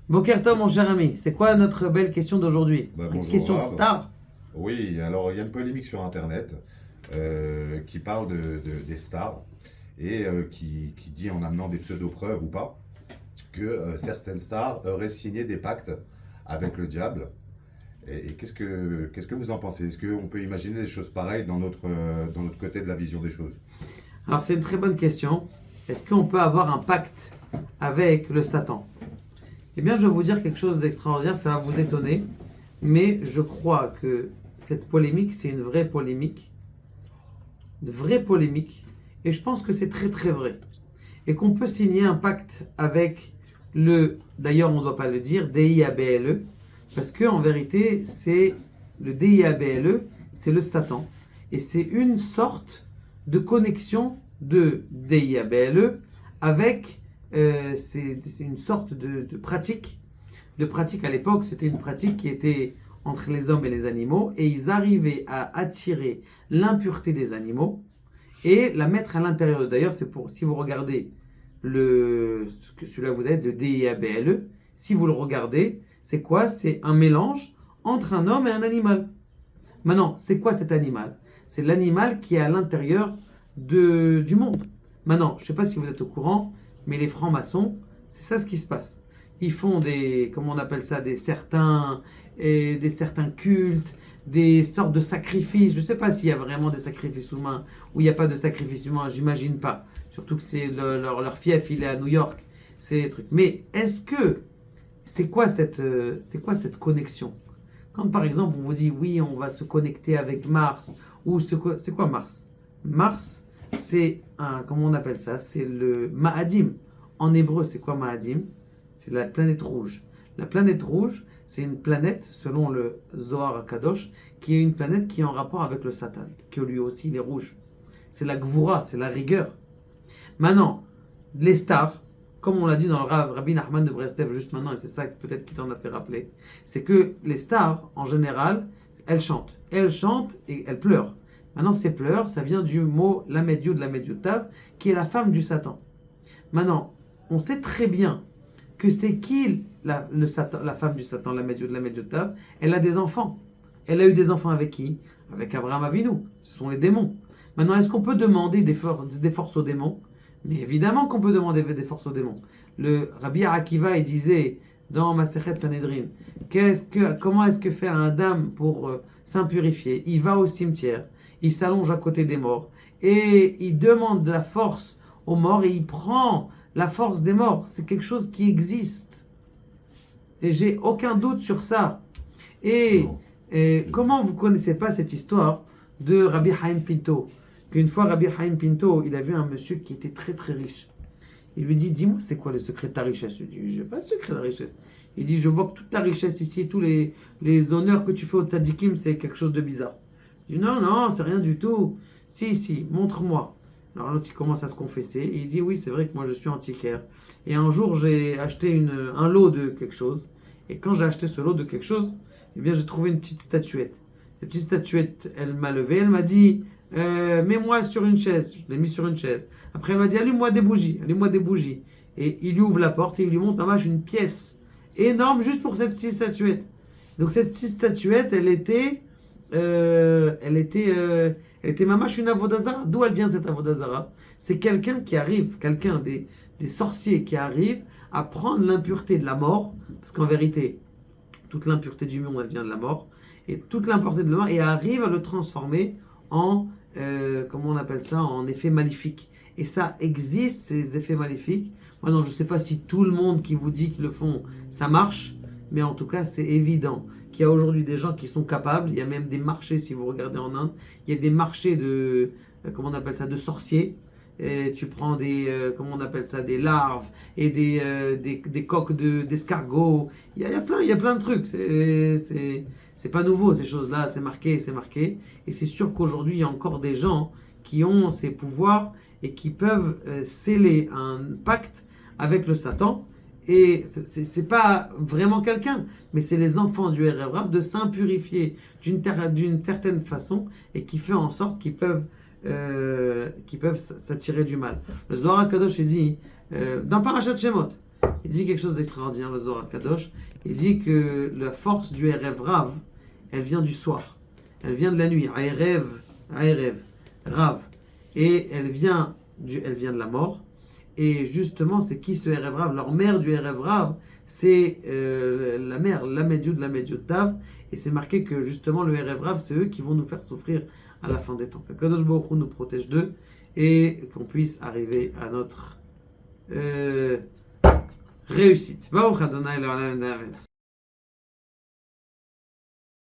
Boker Tov, mon cher ami, c'est quoi notre belle question d'aujourd'hui? Une Bonjour question de Rav. star. Oui, alors il y a une polémique sur Internet qui parle des stars et qui dit en amenant des pseudo-preuves ou pas que certaines stars auraient signé des pactes avec le diable. Et qu'est-ce que vous en pensez? Est-ce qu'on peut imaginer des choses pareilles dans notre côté de la vision des choses? Alors, c'est une très bonne question. Est-ce qu'on peut avoir un pacte avec le Satan? Eh bien, je vais vous dire quelque chose d'extraordinaire, ça va vous étonner, mais je crois que cette polémique, c'est une vraie polémique, et je pense que c'est très très vrai. Et qu'on peut signer un pacte avec d'ailleurs on ne doit pas le dire, DIABLE, parce que en vérité, c'est le DIABLE, c'est le Satan, et c'est une sorte de connexion de DIABLE avec, c'est une sorte de pratique. De pratique à l'époque, c'était une pratique qui était entre les hommes et les animaux, et ils arrivaient à attirer l'impureté des animaux et la mettre à l'intérieur. D'ailleurs, c'est pour, si vous regardez celui-là vous avez, le DIABLE, si vous le regardez, c'est quoi? C'est un mélange entre un homme et un animal. Maintenant, c'est quoi cet animal? C'est l'animal qui est à l'intérieur du monde. Maintenant, je ne sais pas si vous êtes au courant, mais les francs-maçons, c'est ça ce qui se passe. Ils font comment on appelle ça, des certains cultes, des sortes de sacrifices. Je ne sais pas s'il y a vraiment des sacrifices humains ou il n'y a pas de sacrifices humains, j'imagine pas. Surtout que leur fief, il est à New York. C'est des trucs. Mais c'est quoi cette connexion? Quand par exemple on vous dit oui, on va se connecter avec Mars, c'est quoi Mars? Mars, c'est comment on appelle ça? C'est le Ma'adim. En hébreu, c'est quoi Ma'adim? C'est la planète rouge. La planète rouge, c'est une planète, selon le Zohar Kadosh, qui est une planète qui est en rapport avec le Satan, que lui aussi il est rouge. C'est la Gvura, c'est la rigueur. Maintenant, les stars, comme on l'a dit dans le Rabbi Nachman de Breslev juste maintenant, et c'est ça peut-être qui t'en a fait rappeler, c'est que les stars, en général, elles chantent. Elles chantent et elles pleurent. Maintenant, ces pleurs, ça vient du mot Lamed de Lamed Tav, qui est la femme du Satan. Maintenant, on sait très bien que c'est qui la femme du Satan, Lamed de Lamed Tav. Elle a des enfants. Elle a eu des enfants avec qui? Avec Abraham Avinu. Ce sont les démons. Maintenant, est-ce qu'on peut demander des forces aux démons? Mais évidemment qu'on peut demander des forces aux démons. Le Rabbi Akiva, il disait dans Masechet Sanhedrin, comment est-ce que fait un dame pour s'impurifier? Il va au cimetière, il s'allonge à côté des morts et il demande de la force aux morts et il prend la force des morts. C'est quelque chose qui existe. Et j'ai aucun doute sur ça. Et, Non. comment vous ne connaissez pas cette histoire de Rabbi Haim Pinto? Qu'une fois, Rabbi Haim Pinto, il a vu un monsieur qui était très très riche. Il lui dit, dis-moi, c'est quoi le secret de ta richesse? Il dit, je n'ai pas de secret de la richesse. Il dit, je vois que toute ta richesse ici, tous les honneurs que tu fais au tzadikim, c'est quelque chose de bizarre. Il dit, non, non, c'est rien du tout. Si, si, montre-moi. Alors l'autre, il commence à se confesser. Et il dit, oui, c'est vrai que moi, je suis antiquaire. Et un jour, j'ai acheté un lot de quelque chose. Et quand j'ai acheté ce lot de quelque chose, eh bien, j'ai trouvé une petite statuette. La petite statuette, elle m'a levé, elle m'a dit, mets-moi sur une chaise. Je l'ai mis sur une chaise. Après, elle m'a dit, allume-moi des bougies, allume-moi des bougies. Et il lui ouvre la porte et il lui montre en vache une pièce énorme juste pour cette petite statuette. Donc cette petite statuette, elle était mamache une avodazara. D'où elle vient cette avodazara? C'est quelqu'un qui arrive, des sorciers qui arrivent à prendre l'impureté de la mort, parce qu'en vérité, toute l'impureté du monde, elle vient de la mort, et toute l'impureté de la mort, et arrive à le transformer en, comment on appelle ça, en effet maléfique. Et ça existe, ces effets maléfiques. Maintenant, je ne sais pas si tout le monde qui vous dit qu'ils le font, ça marche, mais en tout cas, c'est évident qu'il y a aujourd'hui des gens qui sont capables. Il y a même des marchés, si vous regardez en Inde, il y a des marchés comment on appelle ça, de sorciers. Et tu prends comment on appelle ça, des larves et des coques d'escargots. Il y a plein de trucs. C'est pas nouveau ces choses-là, c'est marqué, c'est marqué. Et c'est sûr qu'aujourd'hui, il y a encore des gens qui ont ces pouvoirs et qui peuvent sceller un pacte avec le Satan. Et c'est pas vraiment quelqu'un, mais c'est les enfants du Erev de s'impurifier d'une certaine façon et qui fait en sorte qu'ils peuvent s'attirer du mal. Le Zohar HaKadosh dit dans Parashat Shemot, il dit quelque chose d'extraordinaire, le Zohar Kadosh. Il dit que la force du Erev Rav, elle vient du soir. Elle vient de la nuit. Erev, Rav. Et elle vient de la mort. Et justement, c'est qui ce Erev Rav? Leur mère du Erev Rav, c'est la mère, la Médiou Tav. Et c'est marqué que justement, le Erev Rav, c'est eux qui vont nous faire souffrir à la fin des temps. Que Kadosh Baruch Hu nous protège d'eux et qu'on puisse arriver à notre réussite. Baruch Adonai Le'olam Amen.